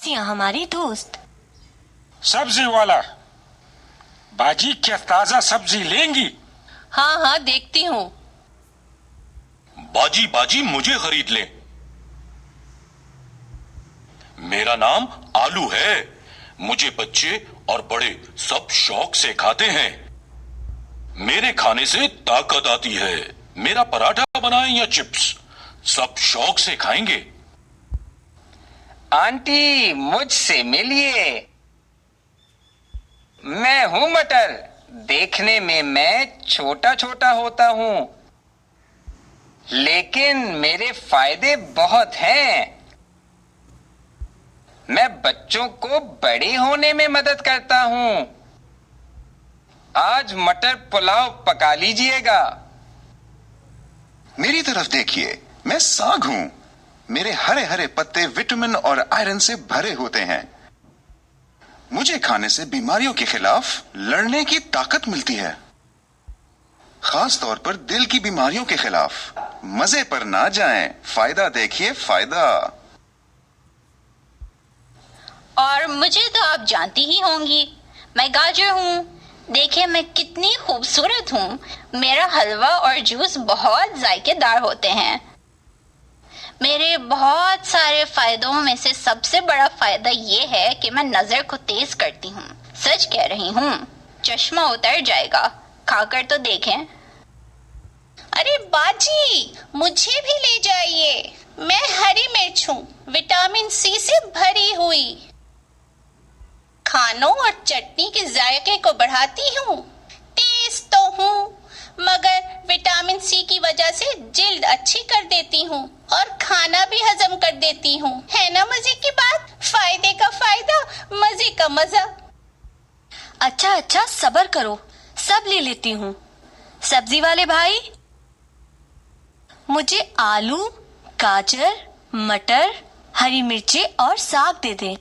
सिया हमारी दोस्त। सब्जी वाला, बाजी क्या ताजा सब्जी लेंगी? हाँ हाँ देखती हूँ। बाजी बाजी मुझे खरीद ले। मेरा नाम आलू है। मुझे बच्चे और बड़े सब शौक से खाते हैं। मेरे खाने से ताकत आती है। मेरा पराठा बनाएं या चिप्स, सब शौक से खाएंगे। आंटी मुझसे मिलिए। मैं हूं मटर। देखने में मैं छोटा छोटा होता हूं, लेकिन मेरे फायदे बहुत हैं। मैं बच्चों को बड़े होने में मदद करता हूं। आज मटर पुलाव पका लीजिएगा। मेरी तरफ देखिए, मैं साग हूं। मेरे हरे हरे पत्ते विटामिन और आयरन से भरे होते हैं। मुझे खाने से बीमारियों के खिलाफ लड़ने की ताकत मिलती है, खास तौर पर दिल की बीमारियों के खिलाफ। मजे पर ना जाएं, फायदा देखिए फायदा। और मुझे तो आप जानती ही होंगी, मैं गाजर हूँ। देखिए मैं कितनी खूबसूरत हूँ। मेरा हलवा और जूस बहुत जायकेदार होते हैं। मेरे बहुत सारे फायदों में से सबसे बड़ा फायदा ये है कि मैं नजर को तेज करती हूँ। सच कह रही हूँ, चश्मा उतर जाएगा, खाकर तो देखें। अरे बाजी, मुझे भी ले जाइए। मैं हरी मिर्च हूँ, विटामिन सी से भरी हुई। खानों और चटनी के जायके को बढ़ाती हूँ। तेज तो हूँ, मगर विटामिन सी की वजह से जिल्द अच्छी कर देती हूँ और खाना भी हजम कर देती हूँ। है ना मजे की बात? फायदे का फायदा, मजे का मजा। अच्छा अच्छा सब्र करो, सब ले लेती हूँ। सब्जी वाले भाई, मुझे आलू, गाजर, मटर, हरी मिर्ची और साग दे दें।